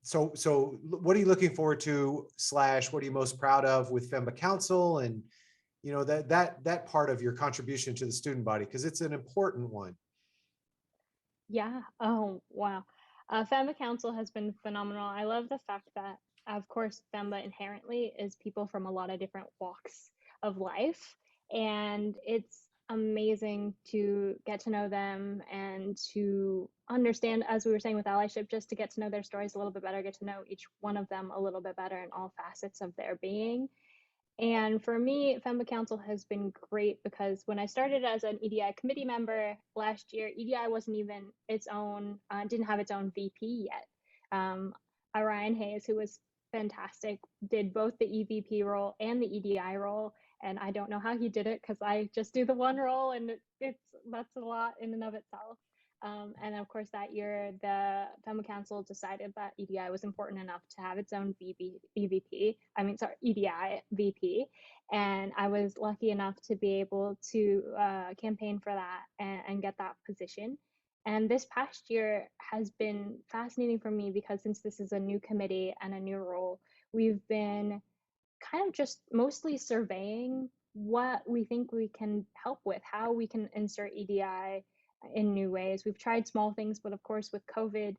so what are you looking forward to / what are you most proud of with FEMBA Council, and you know, that part of your contribution to the student body, because it's an important one. Yeah. Oh, wow. FEMBA Council has been phenomenal. I love the fact that, of course, FEMBA inherently is people from a lot of different walks of life. And it's amazing to get to know them and to understand, as we were saying with allyship, just to get to know their stories a little bit better, get to know each one of them a little bit better in all facets of their being. And for me, FEMBA Council has been great because when I started as an EDI committee member last year, EDI wasn't even its own, didn't have its own VP yet. Ryan Hayes, who was fantastic, did both the EVP role and the EDI role. And I don't know how he did it because I just do the one role, and that's a lot in and of itself. And of course, that year, the FEMA Council decided that EDI was important enough to have its own EDI VP. And I was lucky enough to be able to campaign for that and get that position. And this past year has been fascinating for me because since this is a new committee and a new role, we've been kind of just mostly surveying what we think we can help with, how we can insert EDI in new ways. We've tried small things, but of course with COVID,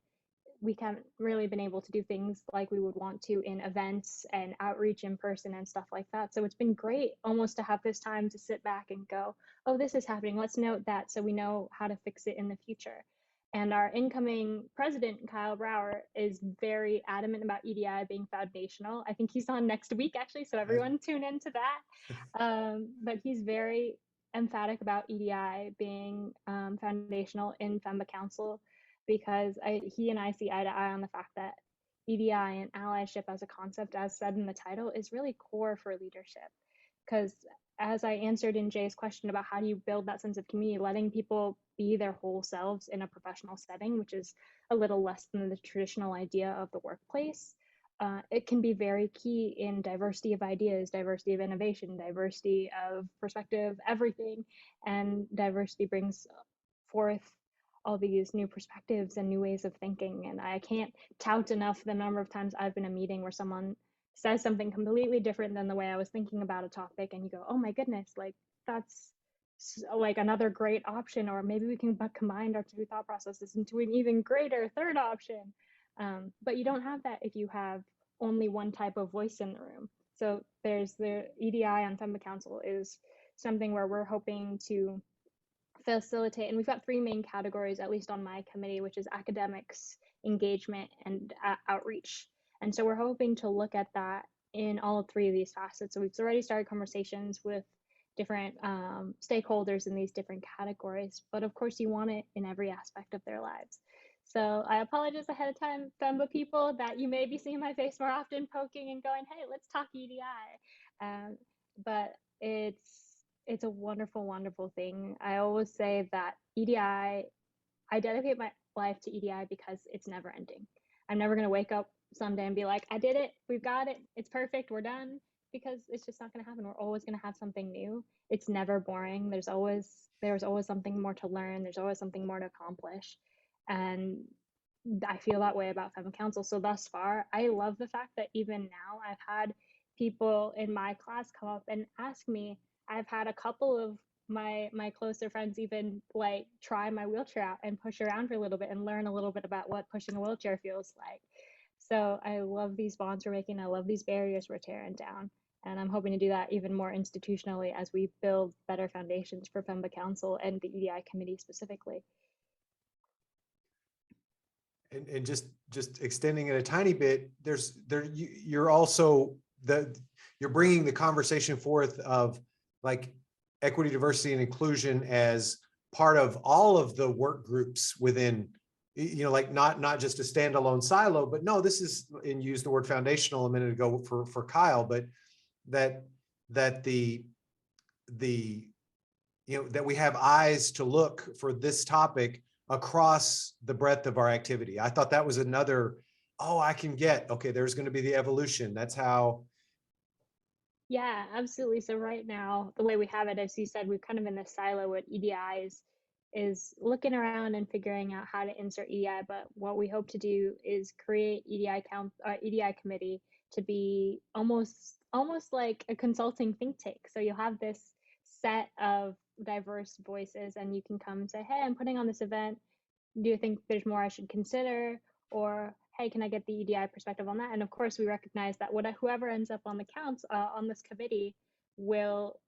we haven't really been able to do things like we would want to in events and outreach in person and stuff like that. So it's been great almost to have this time to sit back and go, oh, this is happening. Let's note that so we know how to fix it in the future. And our incoming president, Kyle Brower, is very adamant about EDI being foundational. I think he's on next week, actually, so everyone tune into that. But he's very emphatic about EDI being foundational in FEMBA Council because he and I see eye to eye on the fact that EDI and allyship as a concept, as said in the title, is really core for leadership. Because as I answered in Jay's question about how do you build that sense of community, letting people be their whole selves in a professional setting, which is a little less than the traditional idea of the workplace, it can be very key in diversity of ideas, diversity of innovation, diversity of perspective, everything. And diversity brings forth all these new perspectives and new ways of thinking. And I can't tout enough the number of times I've been in a meeting where someone says something completely different than the way I was thinking about a topic, and you go, oh my goodness, like that's like another great option, or maybe we can combine our two thought processes into an even greater third option. But you don't have that if you have only one type of voice in the room. So there's the EDI on FEMBA Council is something where we're hoping to facilitate, and we've got three main categories, at least on my committee, which is academics, engagement, and outreach. And so we're hoping to look at that in all three of these facets. So we've already started conversations with different stakeholders in these different categories, but of course you want it in every aspect of their lives. So I apologize ahead of time, FEMBA people, that you may be seeing my face more often poking and going, hey, let's talk EDI. But it's a wonderful, wonderful thing. I always say that EDI, I dedicate my life to EDI because it's never ending. I'm never going to wake up someday and be like, I did it, we've got it, it's perfect, we're done, because it's just not going to happen. We're always going to have something new. It's never boring. There's always something more to learn. There's always something more to accomplish. And I feel that way about FEMA Council. So thus far, I love the fact that even now I've had people in my class come up and ask me. I've had a couple of my closer friends even like try my wheelchair out and push around for a little bit and learn a little bit about what pushing a wheelchair feels like. So I love these bonds we're making. I love these barriers we're tearing down. And I'm hoping to do that even more institutionally as we build better foundations for FEMBA Council and the EDI committee specifically. And just extending it a tiny bit, you're also you're bringing the conversation forth of like equity, diversity, and inclusion as part of all of the work groups within, you know, like not just a standalone silo, but no, this is, and use the word foundational a minute ago for Kyle, but that the you know, that we have eyes to look for this topic across the breadth of our activity. I thought that was another, oh, I can get, okay, there's going to be the evolution. That's how. Yeah, absolutely. So right now, the way we have it, as you said, we're kind of in this silo with EDI is looking around and figuring out how to insert EDI. But what we hope to do is create EDI committee to be almost like a consulting think tank. So you'll have this set of diverse voices, and you can come and say, "Hey, I'm putting on this event. Do you think there's more I should consider?" Or, "Hey, can I get the EDI perspective on that?" And of course, we recognize that whoever ends up on the counts on this committee will,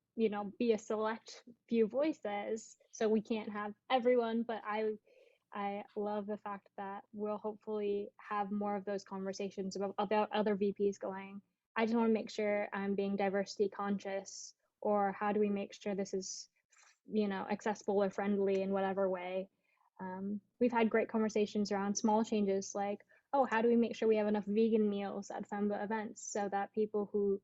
be a select few voices. So we can't have everyone, but I love the fact that we'll hopefully have more of those conversations about other VPs going, "I just want to make sure I'm being diversity conscious," or "How do we make sure this is, accessible or friendly in whatever way?" We've had great conversations around small changes like, "Oh, how do we make sure we have enough vegan meals at FEMBA events so that people who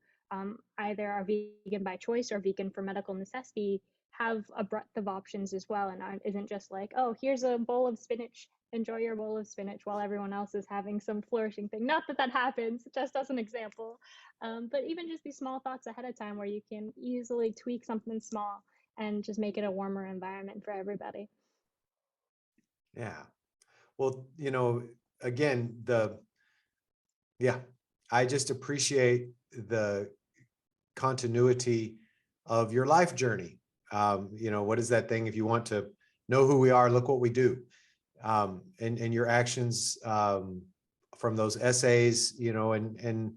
either are vegan by choice or vegan for medical necessity have a breadth of options as well, and isn't just like, oh, here's a bowl of spinach, enjoy your bowl of spinach while everyone else is having some flourishing thing." Not that that happens, just as an example. But even just these small thoughts ahead of time where you can easily tweak something small and just make it a warmer environment for everybody. Yeah. Well, again, yeah, I just appreciate the continuity of your life journey. What is that thing? If you want to know who we are, look what we do. And your actions from those essays, and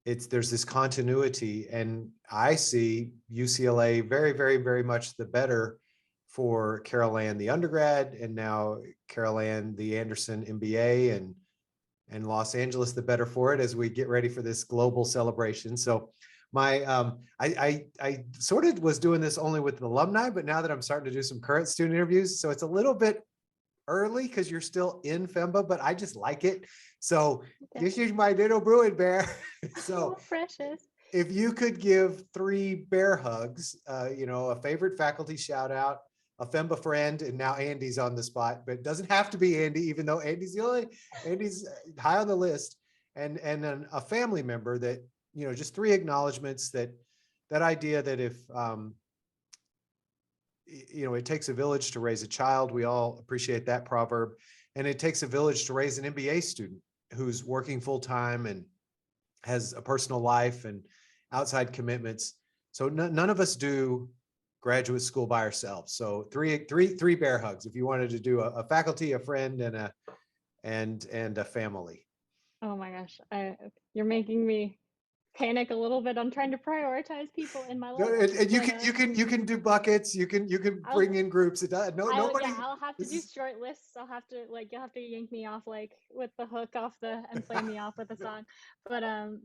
there's this continuity, and I see UCLA very, very, very much the better for Carolanne, the undergrad, and now Carolanne, the Anderson MBA, and Los Angeles, the better for it as we get ready for this global celebration. So I sort of was doing this only with alumni, but now that I'm starting to do some current student interviews, so it's a little bit early because you're still in FEMBA, but I just like it. So this is my little Bruin bear. So oh, precious. If you could give 3 bear hugs, a favorite faculty shout out, a FEMBA friend, and now Andy's on the spot, but it doesn't have to be Andy, even though Andy's high on the list, and then a family member that, just 3 acknowledgments that idea that if, it takes a village to raise a child. We all appreciate that proverb. And it takes a village to raise an MBA student who's working full time and has a personal life and outside commitments. So none of us do graduate school by ourselves. So three bear hugs. If you wanted to do a faculty, a friend, and a family. Oh my gosh, you're making me panic a little bit. I'm trying to prioritize people in my life. And you can do buckets. You can bring in groups. Nobody. I'll have to do short lists. I'll have to you'll have to yank me off with the hook and play me off with a song. But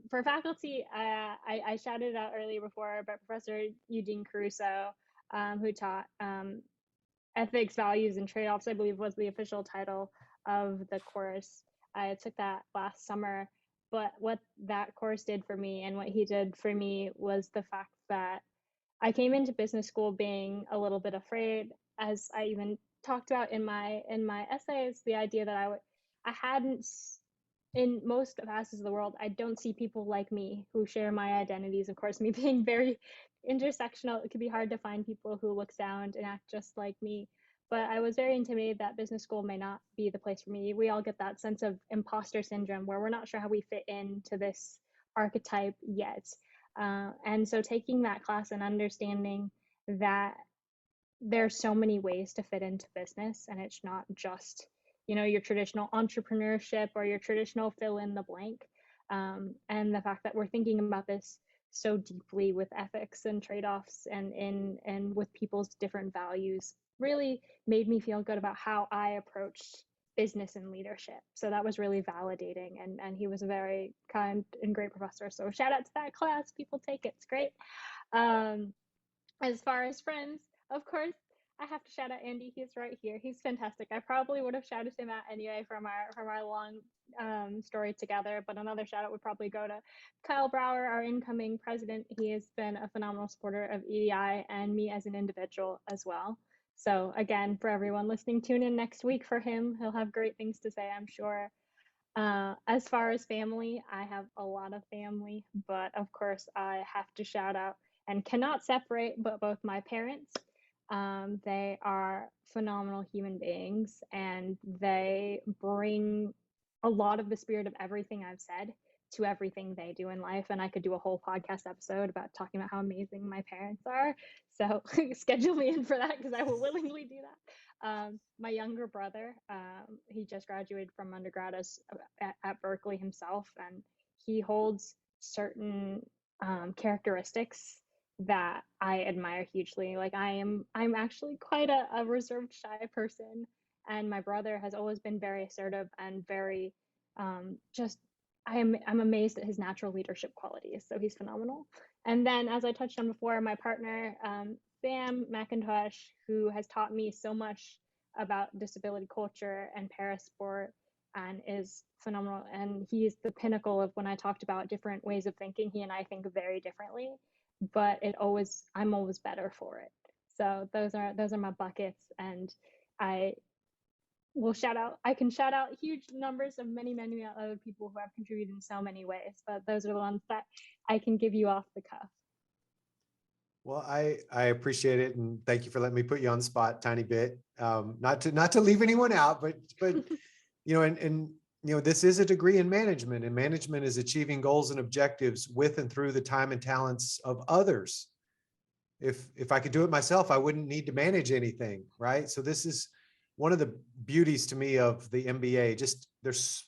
for faculty, I shouted out earlier before, but Professor Eugene Caruso, who taught ethics, values, and trade-offs, I believe was the official title of the course. I took that last summer. But what that course did for me and what he did for me was the fact that I came into business school being a little bit afraid, as I even talked about in my essays, the idea that I hadn't, in most facets of the world, I don't see people like me who share my identities. Of course, me being very intersectional, it could be hard to find people who look, sound, and act just like me. But I was very intimidated that business school may not be the place for me. We all get that sense of imposter syndrome where we're not sure how we fit into this archetype yet. And so taking that class and understanding that there's so many ways to fit into business, and it's not just, your traditional entrepreneurship or your traditional fill in the blank. And the fact that we're thinking about this so deeply with ethics and trade-offs and with people's different values really made me feel good about how I approached business and leadership. So that was really validating, and he was a very kind and great professor. So shout out to that class. People take it. It's great. As far as friends, of course, I have to shout out Andy. He's right here. He's fantastic. I probably would have shouted him out anyway from our long story together, but another shout out would probably go to Kyle Brower, our incoming president. He has been a phenomenal supporter of EDI and me as an individual as well. So again, for everyone listening, tune in next week for him. He'll have great things to say, I'm sure. As far as family, I have a lot of family, but of course I have to shout out and cannot separate but both my parents. They are phenomenal human beings, and they bring a lot of the spirit of everything I've said to everything they do in life. And I could do a whole podcast episode about talking about how amazing my parents are. So schedule me in for that, because I will willingly do that. My younger brother, he just graduated from undergrad at Berkeley himself, and he holds certain characteristics that I admire hugely. Like I'm actually quite a reserved, shy person, and my brother has always been very assertive and very just I'm amazed at his natural leadership qualities. So he's phenomenal. And then, as I touched on before, my partner Sam McIntosh, who has taught me so much about disability culture and parasport, and is phenomenal. And he's the pinnacle of when I talked about different ways of thinking. He and I think very differently, but I'm always better for it. So those are my buckets, and I can shout out huge numbers of many other people who have contributed in so many ways, but those are the ones that I can give you off the cuff. Well, I appreciate it, and thank you for letting me put you on the spot a tiny bit. Not to leave anyone out, but and this is a degree in management, and management is achieving goals and objectives with and through the time and talents of others. If I could do it myself, I wouldn't need to manage anything, right? So this is one of the beauties to me of the MBA. Just there's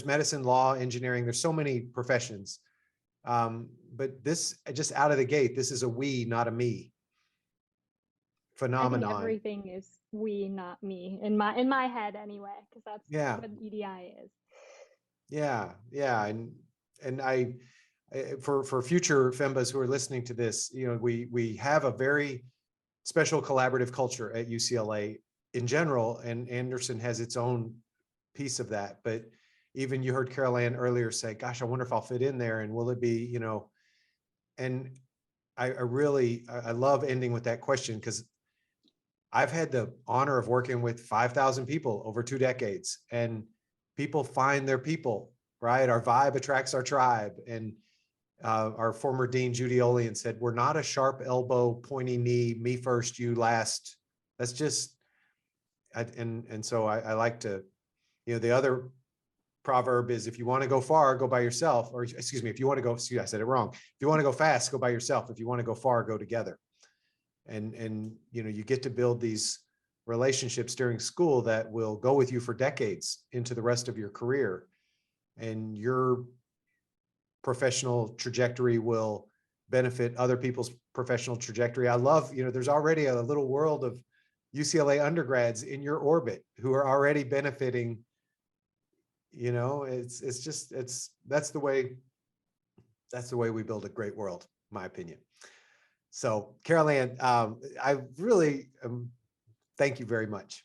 medicine, law, engineering. There's so many professions. But this, just out of the gate, this is a we, not a me phenomenon. I think everything is we, not me, in my head anyway, because that's what EDI is. Yeah. And I, for future FEMBAs who are listening to this, we have a very special collaborative culture at UCLA in general, and Anderson has its own piece of that. But even you heard Carolanne earlier say, gosh, I wonder if I'll fit in there, and will it be, and I love ending with that question, because I've had the honor of working with 5,000 people over 2 decades, and people find their people, right? Our vibe attracts our tribe. And our former dean, Judy Olean, said, we're not a sharp elbow, pointy knee, me first, you last. That's just, and so I like to, the other proverb is, if you want to go far, go by yourself, or excuse me, if you want to go, I said it wrong. If you want to go fast, go by yourself. If you want to go far, go together. And you get to build these relationships during school that will go with you for decades into the rest of your career, and your professional trajectory will benefit other people's professional trajectory. I love, there's already a little world of UCLA undergrads in your orbit who are already benefiting. That's the way we build a great world, in my opinion. So Carolanne, I really thank you very much.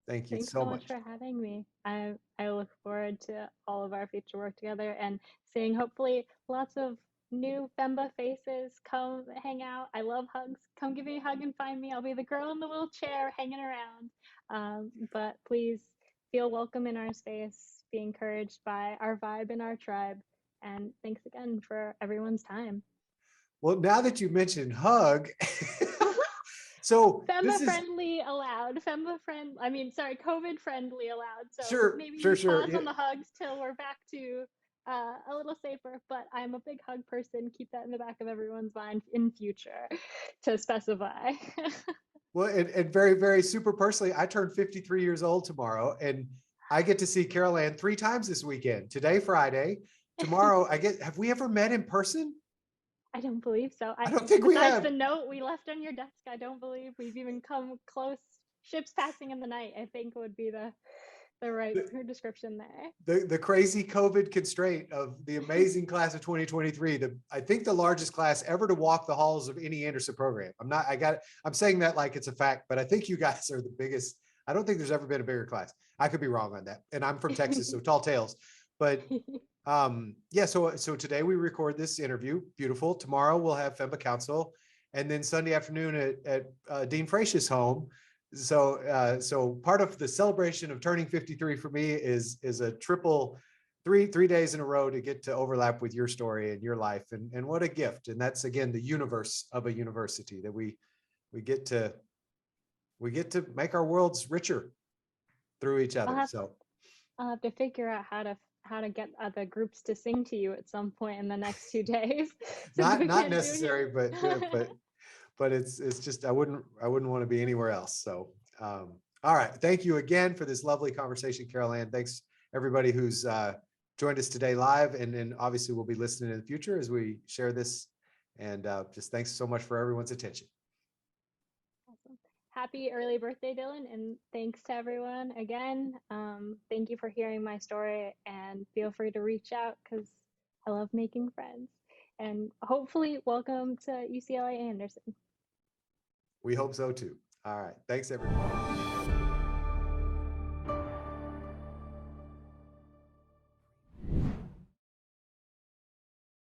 Thank you. Thanks so much for having me. I look forward to all of our future work together, and seeing hopefully lots of new FEMBA faces come hang out. I love hugs. Come give me a hug and find me. I'll be the girl in the wheelchair hanging around. But please feel welcome in our space. Be encouraged by our vibe and our tribe. And thanks again for everyone's time. Well, now that you mentioned hug, so FEMBA friendly allowed. COVID friendly allowed. So sure, maybe sure. pause on the hugs till we're back to a little safer. But I'm a big hug person. Keep that in the back of everyone's mind in future to specify. Well, and very, very super personally, I turned 53 years old tomorrow, and I get to see Carolanne 3 times this weekend. Today, Friday. Tomorrow, have we ever met in person? I don't believe so. I don't think we have. Besides the note we left on your desk, I don't believe we've even come close. Ships passing in the night, I think, would be the right description there. The crazy COVID constraint of the amazing class of 2023. I think the largest class ever to walk the halls of any Anderson program. I'm saying that like it's a fact, but I think you guys are the biggest. I don't think there's ever been a bigger class. I could be wrong on that. And I'm from Texas, so tall tales. But so today we record this interview. Beautiful. Tomorrow we'll have FEMBA Council, and then Sunday afternoon at Dean Frasia's home. So part of the celebration of turning 53 for me is a triple three days in a row to get to overlap with your story and your life, and what a gift. And that's, again, the universe of a university, that we get to make our worlds richer through each other. I'll have to figure out how to get other groups to sing to you at some point in the next 2 days. not necessary, but it's just I wouldn't want to be anywhere else. So all right, thank you again for this lovely conversation, Carolanne. Thanks everybody who's joined us today live, and then obviously we'll be listening in the future as we share this. And just thanks so much for everyone's attention. Awesome. Happy early birthday, Dylan, and thanks to everyone again. Thank you for hearing my story, and feel free to reach out because I love making friends. And hopefully welcome to UCLA Anderson. We hope so too. All right. Thanks, everyone.